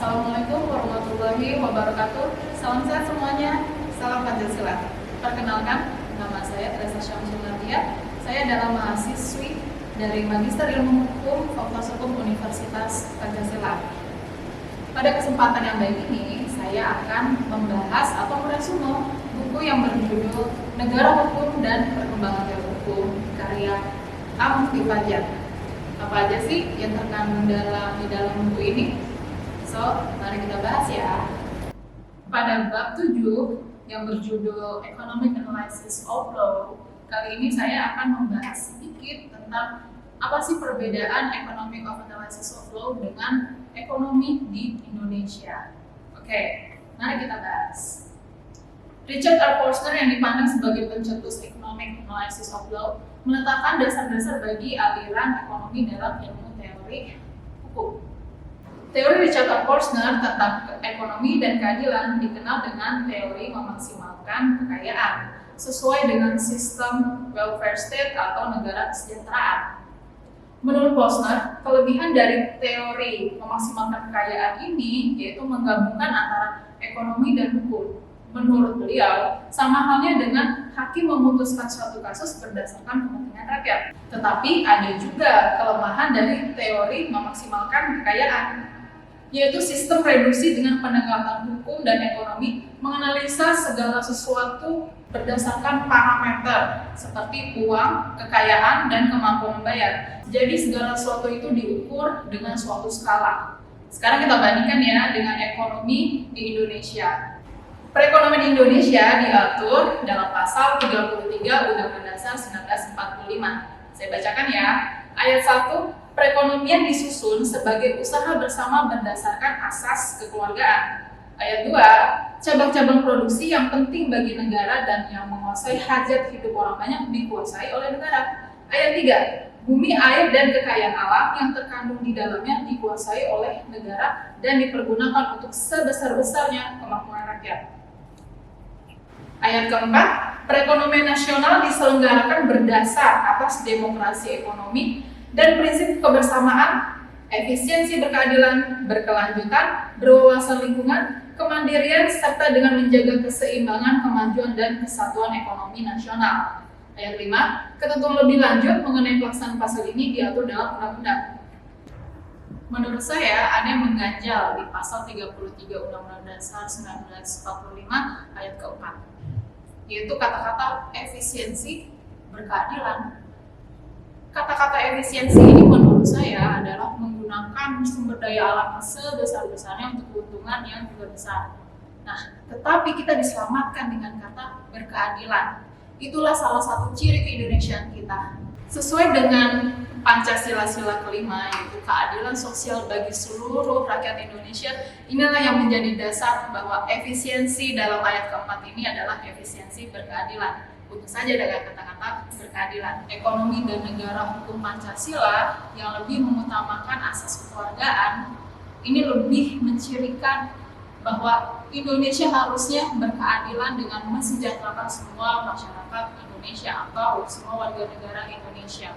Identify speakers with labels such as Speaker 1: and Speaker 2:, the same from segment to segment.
Speaker 1: Assalamualaikum warahmatullahi wabarakatuh. Salam sehat semuanya. Salam Pancasila. Perkenalkan, nama saya Teresa Syamsul Nadia. Saya adalah mahasiswi dari Magister Ilmu Hukum Fakultas Hukum Universitas Pancasila. Pada kesempatan yang baik ini, saya akan membahas atau meresume buku yang berjudul Negara Hukum dan Perkembangan Teori Hukum karya A. Mufti Fajar. Apa aja sih yang terkandung di dalam buku ini? So, mari kita bahas ya. Pada bab 7 yang berjudul Economic Analysis of Law, kali ini saya akan membahas sedikit tentang apa sih perbedaan Economic of Analysis of Law dengan ekonomi di Indonesia. Oke, mari kita bahas. Richard R. Posner yang dipandang sebagai pencetus Economic Analysis of Law meletakkan dasar-dasar bagi aliran ekonomi dalam ilmu teori hukum. Teori Richard R. Posner tentang ekonomi dan keadilan dikenal dengan teori memaksimalkan kekayaan sesuai dengan sistem welfare state atau negara kesejahteraan. Menurut Posner, kelebihan dari teori memaksimalkan kekayaan ini yaitu menggabungkan antara ekonomi dan hukum. Menurut beliau, sama halnya dengan hakim memutuskan suatu kasus berdasarkan kepentingan rakyat. Tetapi ada juga kelemahan dari teori memaksimalkan kekayaan, yaitu sistem reduksi dengan penegakan hukum dan ekonomi menganalisa segala sesuatu berdasarkan parameter seperti uang, kekayaan, dan kemampuan membayar. Jadi segala sesuatu itu diukur dengan suatu skala. Sekarang kita bandingkan ya dengan ekonomi di Indonesia. Perekonomian di Indonesia diatur dalam pasal 33 Undang-Undang Dasar 1945. Saya bacakan ya. Ayat 1, perekonomian disusun sebagai usaha bersama berdasarkan asas kekeluargaan. Ayat 2, cabang-cabang produksi yang penting bagi negara dan yang menguasai hajat hidup orang banyak dikuasai oleh negara. Ayat 3, bumi, air, dan kekayaan alam yang terkandung di dalamnya dikuasai oleh negara dan dipergunakan untuk sebesar-besarnya kemampuan rakyat. Ayat keempat, perekonomian nasional diselenggarakan berdasar atas demokrasi ekonomi dan prinsip kebersamaan, efisiensi berkeadilan, berkelanjutan, berwawasan lingkungan, kemandirian, serta dengan menjaga keseimbangan, kemajuan, dan kesatuan ekonomi nasional. Ayat 5, ketentuan lebih lanjut mengenai pelaksanaan pasal ini diatur dalam undang-undang. Menurut saya, ada yang mengganjal di pasal 33 Undang-Undang Dasar 1945 ayat keempat, yaitu kata-kata efisiensi berkeadilan. Kata-kata efisiensi ini menurut saya adalah menggunakan sumber daya alam sebesar-besarnya untuk keuntungan yang juga besar. Nah, tetapi kita diselamatkan dengan kata berkeadilan. Itulah salah satu ciri keindonesiaan kita. Sesuai dengan Pancasila kelima, yaitu keadilan sosial bagi seluruh rakyat Indonesia, inilah yang menjadi dasar bahwa efisiensi dalam ayat keempat ini adalah efisiensi berkeadilan. Untuk saja dengan kata-kata berkeadilan. Ekonomi dan negara hukum Pancasila yang lebih mengutamakan asas kekeluargaan, ini lebih mencirikan bahwa Indonesia harusnya berkeadilan dengan mensejahterakan semua masyarakat Indonesia atau semua warga negara Indonesia.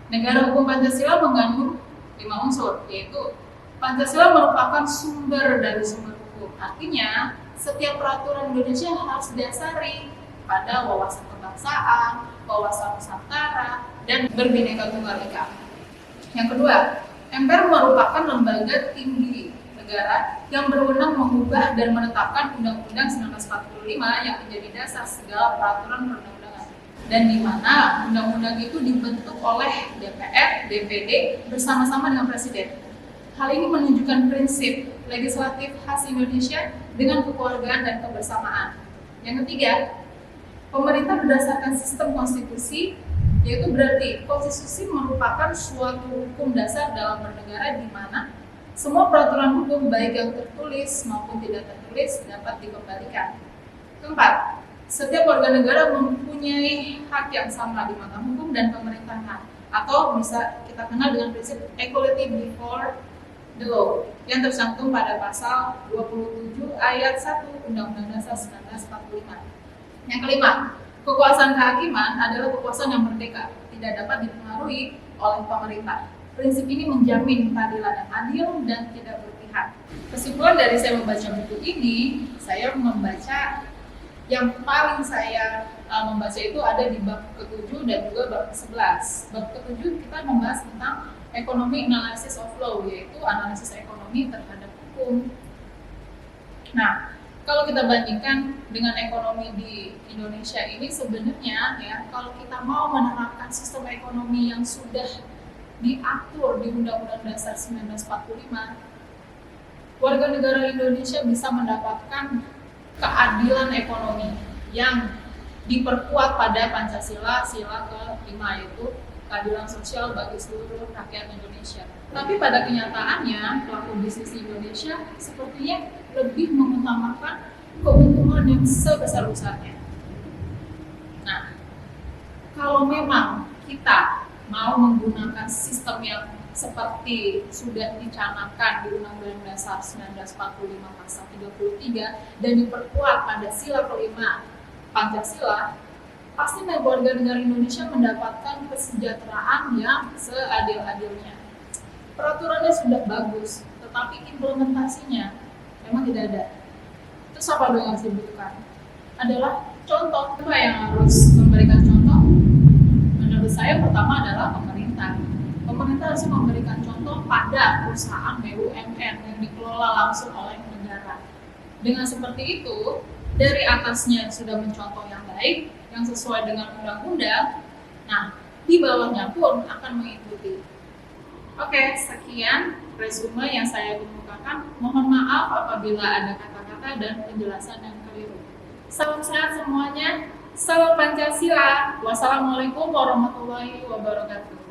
Speaker 1: Negara hukum Pancasila mengandung 5 unsur, yaitu Pancasila merupakan sumber dari sumber hukum. Artinya, setiap peraturan Indonesia harus didasari pada wawasan kebangsaan, wawasan nusantara, dan berbineka tunggal ika. Yang kedua, MPR merupakan lembaga tinggi negara yang berwenang mengubah dan menetapkan Undang-Undang 1945 yang menjadi dasar segala peraturan perundang-undangan, dan di mana undang-undang itu dibentuk oleh DPR, DPD bersama-sama dengan Presiden. Hal ini menunjukkan prinsip legislatif khas Indonesia dengan kekeluargaan dan kebersamaan. Yang ketiga, pemerintah berdasarkan sistem konstitusi, yaitu berarti konstitusi merupakan suatu hukum dasar dalam bernegara di mana semua peraturan hukum baik yang tertulis maupun tidak tertulis dapat dikembalikan. Keempat, setiap warga negara mempunyai hak yang sama di mata hukum dan pemerintahan, atau bisa kita kenal dengan prinsip equality before the law yang tercantum pada pasal 27 ayat 1 Undang-Undang Dasar 1945. Yang kelima, kekuasaan kehakiman adalah kekuasaan yang merdeka, tidak dapat dipengaruhi oleh pemerintah. Prinsip ini menjamin keadilan yang adil dan tidak berpihak. Berawal dari saya membaca buku ini, saya membaca yang paling saya membaca itu ada di bab ke-7 dan juga bab ke-11. Bab ke-7 kita membahas tentang Economic Analysis of Law, yaitu analisis ekonomi terhadap hukum. Nah, kalau kita bandingkan dengan ekonomi di Indonesia ini, sebenarnya ya, kalau kita mau menerapkan sistem ekonomi yang sudah diatur di Undang-Undang Dasar 1945, warga negara Indonesia bisa mendapatkan keadilan ekonomi yang diperkuat pada Pancasila sila ke-5, yaitu keadilan sosial bagi seluruh rakyat Indonesia. Tapi pada kenyataannya, pelaku bisnis di Indonesia sepertinya lebih mengutamakan keuntungan yang sebesar-besarnya. Nah, kalau memang kita mau menggunakan sistem yang seperti sudah dicanangkan di Undang-Undang Dasar 1945 pasal 33 dan diperkuat pada sila ke-5 Pancasila, pasti warga negara Indonesia mendapatkan kesejahteraan yang seadil-adilnya. Peraturannya sudah bagus, tetapi implementasinya memang tidak ada. Terus apa dong yang harus dibutuhkan? Adalah contoh. Apa yang harus memberikan contoh? Menurut saya pertama adalah pemerintah. Pemerintah harus memberikan contoh pada perusahaan BUMN yang dikelola langsung oleh negara. Dengan seperti itu, dari atasnya sudah mencontoh yang baik, yang sesuai dengan undang-undang, nah di bawahnya pun akan mengikuti. Oke, sekian resume yang saya kemukakan. Mohon maaf apabila ada kata-kata dan penjelasan yang keliru. Salam sehat semuanya, salam Pancasila. Wassalamualaikum warahmatullahi wabarakatuh.